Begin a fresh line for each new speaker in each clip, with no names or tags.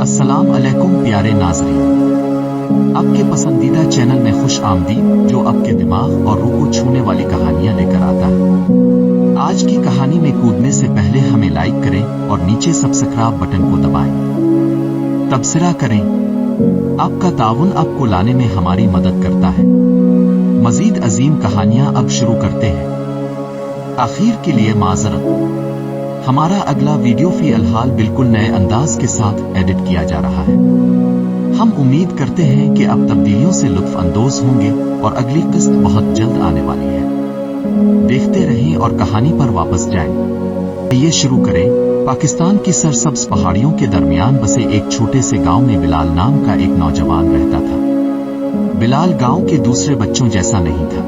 अस्सलाम अलैकुम प्यारे नाज़रीन, आपके पसंदीदा चैनल में खुश आमदीद जो आपके दिमाग और रूह को छूने वाली कहानियां लेकर आता है। आज की कहानी में कूदने से पहले हमें लाइक करें और नीचे सब्सक्राइब बटन को दबाएं। तबसरा करें, आपका ताउन आपको लाने में हमारी मदद करता है। मजीद अजीम कहानियां अब शुरू करते हैं। आखिर के लिए माजरत, हमारा अगला वीडियो फिलहाल बिल्कुल नए अंदाज के साथ एडिट किया जा रहा है। हम उम्मीद करते हैं कि अब तब्दीलियों से लुत्फ अंदोज होंगे और अगली किस्त बहुत जल्द आने वाली है। देखते रहें और कहानी पर वापस जाएं। ये शुरू करें। पाकिस्तान की सरसब्ज पहाड़ियों के दरमियान बसे एक छोटे से गांव में बिलाल नाम का एक नौजवान रहता था। बिलाल गांव के दूसरे बच्चों जैसा नहीं था।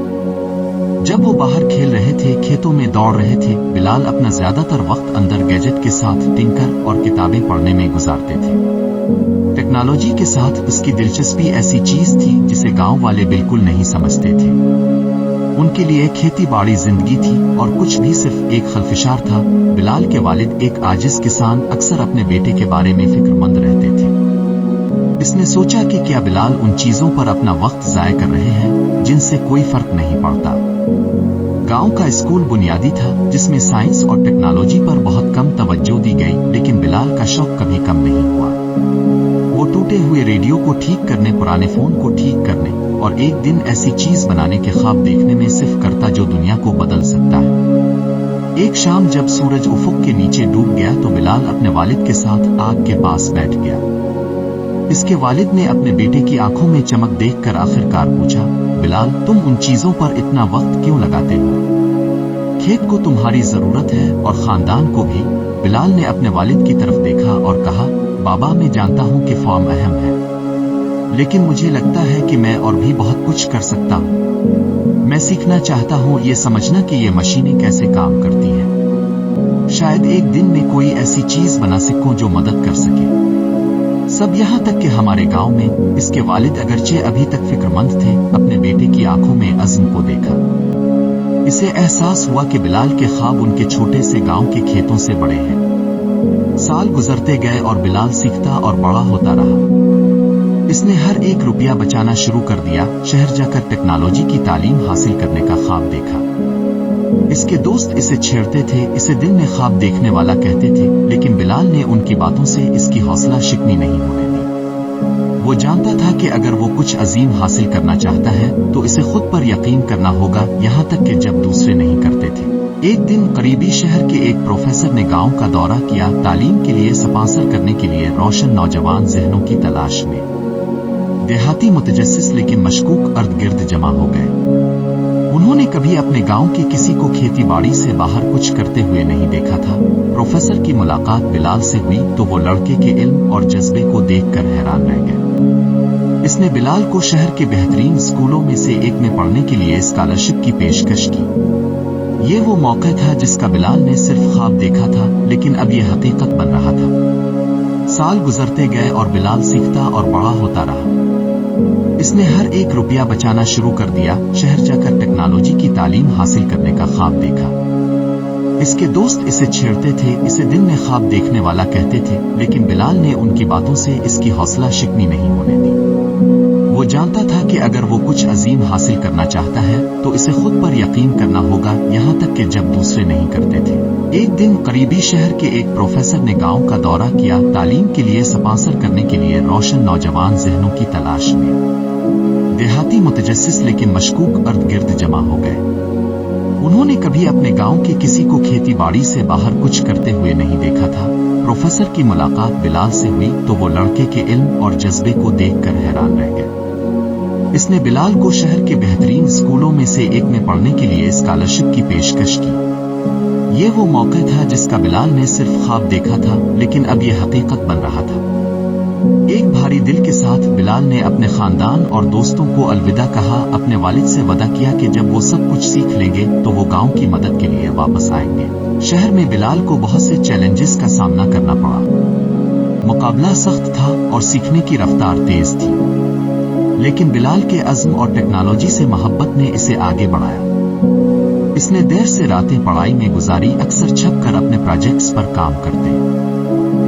जब वो बाहर खेल रहे थे, खेतों में दौड़ रहे थे, बिलाल अपना ज्यादातर वक्त अंदर गैजेट के साथ टिंकर और किताबें पढ़ने में गुजारते थे। टेक्नोलॉजी के साथ उसकी दिलचस्पी ऐसी चीज थी जिसे गांव वाले बिल्कुल नहीं समझते थे। उनके लिए खेती बाड़ी जिंदगी थी और कुछ भी सिर्फ एक खलफिशार था। बिलाल के वालिद एक आजिज किसान अक्सर अपने बेटे के बारे में फिक्रमंद रहते थे। इसने सोचा कि क्या बिलाल उन चीजों पर अपना वक्त जाया कर रहे हैं जिनसे कोई फर्क नहीं पड़ता। गांव का स्कूल बुनियादी था जिसमें साइंस और टेक्नोलॉजी पर बहुत कम तवज्जो दी गई, लेकिन बिलाल का शौक कभी कम नहीं हुआ। वो टूटे हुए रेडियो को ठीक करने, पुराने फोन को ठीक करने और एक दिन ऐसी चीज बनाने के ख्वाब देखने में सिर्फ करता जो दुनिया को बदल सकता है। एक शाम जब सूरज उफुक के नीचे डूब गया तो बिलाल अपने वालिद के साथ आग के पास बैठ गया। इसके वालिद ने अपने बेटे की आंखों में चमक देखकर आखिरकार पूछा, बिलाल, तुम उन चीजों पर इतना वक्त क्यों लगाते हो? खेत को तुम्हारी जरूरत है और खानदान को भी। बिलाल ने अपने वालिद की तरफ देखा और कहा, बाबा, मैं जानता हूं कि फॉर्म अहम है, लेकिन मुझे लगता है कि मैं और भी बहुत कुछ कर सकता हूं। मैं सीखना चाहता हूं ये समझना कि ये मशीनें कैसे काम करती हैं। शायद एक दिन मैं कोई ऐसी चीज बना सकूं जो मदद कर सके। सब यहाँ तक कि हमारे गांव में इसके वालिद अगरचे अभी तक फिक्रमंद थे, अपने बेटे की आंखों में अज़्म को देखा। इसे एहसास हुआ कि बिलाल के ख्वाब उनके छोटे से गांव के खेतों से बड़े हैं। साल गुजरते गए और बिलाल सीखता और बड़ा होता रहा। इसने हर एक रुपया बचाना शुरू कर दिया। शहर जाकर टेक्नोलॉजी की तालीम हासिल करने का ख्वाब देखा। इसके दोस्त इसे छेड़ते थे, इसे दिल में ख्वाब देखने वाला कहते थे, लेकिन बिलाल ने उनकी बातों से इसकी हौसला शिकनी नहीं होने दी। वो जानता था कि अगर वो कुछ अजीम हासिल करना चाहता है तो इसे खुद पर यकीन करना होगा, यहाँ तक कि जब दूसरे नहीं करते थे। एक दिन करीबी शहर के एक प्रोफेसर ने गांव का दौरा किया, तालीम के लिए स्पॉन्सर करने के लिए रोशन नौजवान जहनों की तलाश में। देहाती मुतजस्सिस लेकिन मशकूक अर्द गिर्द जमा हो गए। उन्होंने कभी अपने गांव के किसी को खेती बाड़ी से बाहर कुछ करते हुए नहीं देखा था। प्रोफेसर की मुलाकात बिलाल से हुई तो वो लड़के के इल्म और जज्बे को देखकर हैरान रह गए। इसने बिलाल को शहर के बेहतरीन स्कूलों में से एक में पढ़ने के लिए स्कॉलरशिप की पेशकश की। ये वो मौका था जिसका बिलाल ने सिर्फ ख्वाब देखा था, लेकिन अब ये हकीकत बन रहा था। साल गुजरते गए और बिलाल सीखता और बड़ा होता रहा। इसने हर एक रुपया बचाना शुरू कर दिया। शहर जाकर टेक्नोलॉजी की तालीम हासिल करने का ख्वाब देखा। इसके दोस्त इसे छेड़ते थे, इसे दिन में ख्वाब देखने वाला कहते थे, लेकिन बिलाल ने उनकी बातों से इसकी हौसला शिकनी नहीं होने दी। वो जानता था कि अगर वो कुछ अजीम हासिल करना चाहता है तो इसे खुद पर यकीन करना होगा, यहाँ तक कि जब दूसरे नहीं करते थे। एक दिन करीबी शहर के एक प्रोफेसर ने गांव का दौरा किया, तालीम के लिए स्पॉन्सर करने के लिए रोशन नौजवान जहनों की तलाश में। देहाती मुतजस्सिस लेकिन मशकूक अर्द गिर्द जमा हो गए। उन्होंने कभी अपने गांव के किसी को खेती बाड़ी से बाहर कुछ करते हुए नहीं देखा था। प्रोफेसर की मुलाकात बिलाल से हुई तो वो लड़के के इल्म और जज्बे को देखकर हैरान रह गए। इसने बिलाल को शहर के बेहतरीन स्कूलों में से एक में पढ़ने के लिए स्कॉलरशिप की पेशकश की। ये वो मौका था जिसका बिलाल ने सिर्फ ख्वाब देखा था, लेकिन अब ये हकीकत बन रहा था। एक भारी दिल के साथ बिलाल ने अपने खानदान और दोस्तों को अलविदा कहा। अपने वालिद से वादा किया कि जब वो सब कुछ सीख लेंगे तो वो गांव की मदद के लिए वापस आएंगे। शहर में बिलाल को बहुत से चैलेंजेस का सामना करना पड़ा। मुकाबला सख्त था और सीखने की रफ्तार तेज थी, लेकिन बिलाल के अज़्म और टेक्नोलॉजी से मोहब्बत ने इसे आगे बढ़ाया। इसने देर से रातें पढ़ाई में गुजारी, अक्सर छप कर अपने प्रोजेक्ट्स पर काम करते।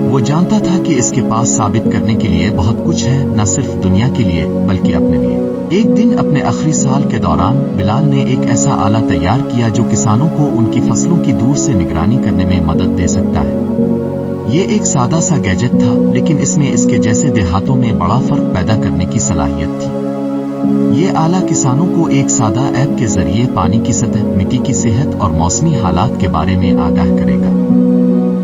वो जानता था कि इसके पास साबित करने के लिए बहुत कुछ है, न सिर्फ दुनिया के लिए बल्कि अपने लिए। एक दिन अपने आखिरी साल के दौरान बिलाल ने एक ऐसा आला तैयार किया जो किसानों को उनकी फसलों की दूर से निगरानी करने में मदद दे सकता है। ये एक सादा सा गैजेट था, लेकिन इसमें इसके जैसे देहातों में बड़ा फर्क पैदा करने की सलाहियत थी। ये आला किसानों को एक सादा ऐप के जरिए पानी की सतह, मिट्टी की सेहत और मौसमी हालात के बारे में आगाह करेगा।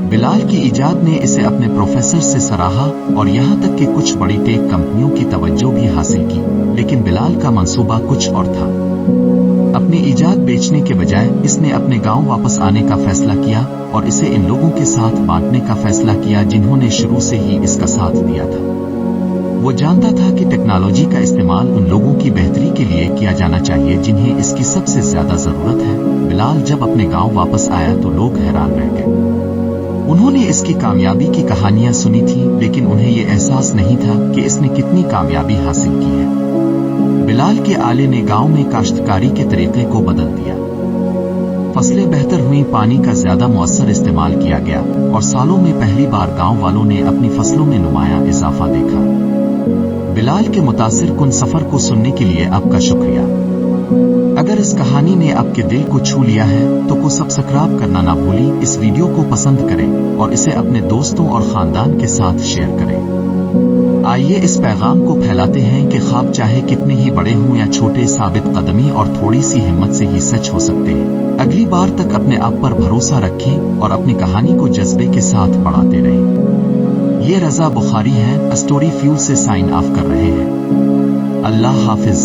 बिलाल की इजाद ने इसे अपने प्रोफेसर से सराहा और यहाँ तक कि कुछ बड़ी टेक कंपनियों की तवज्जो भी हासिल की, लेकिन बिलाल का मंसूबा कुछ और था। अपनी इजाद बेचने के बजाय इसने अपने गांव वापस आने का फैसला किया और इसे इन लोगों के साथ बांटने का फैसला किया जिन्होंने शुरू से ही इसका साथ दिया था। वो जानता था कि टेक्नोलॉजी का इस्तेमाल उन लोगों की बेहतरी के लिए किया जाना चाहिए जिन्हें इसकी सबसे ज्यादा जरूरत है। बिलाल जब अपने गांव वापस आया तो लोग हैरान रह गए। उन्होंने इसकी कामयाबी की कहानियां सुनी थी, लेकिन उन्हें ये एहसास नहीं था कि इसने कितनी कामयाबी हासिल की है। बिलाल के आले ने गांव में काश्तकारी के तरीके को बदल दिया। फसलें बेहतर हुई, पानी का ज्यादा मौसर इस्तेमाल किया गया और सालों में पहली बार गांव वालों ने अपनी फसलों में नुमाया इजाफा देखा। बिलाल के मुतासिर कुन सफर को सुनने के लिए आपका शुक्रिया। अगर इस कहानी ने आपके दिल को छू लिया है तो को सब्सक्राइब करना ना भूली। इस वीडियो को पसंद करें और इसे अपने दोस्तों और खानदान के साथ शेयर करें। आइए इस पैगाम को फैलाते हैं कि ख्वाब चाहे कितने ही बड़े हों या छोटे, साबित कदमी और थोड़ी सी हिम्मत से ही सच हो सकते हैं। अगली बार तक अपने आप पर भरोसा रखें और अपनी कहानी को जज्बे के साथ बढ़ाते रहें। ये रजा बुखारी है, स्टोरी फ्यूल से साइन ऑफ कर रहे हैं। अल्लाह हाफिज।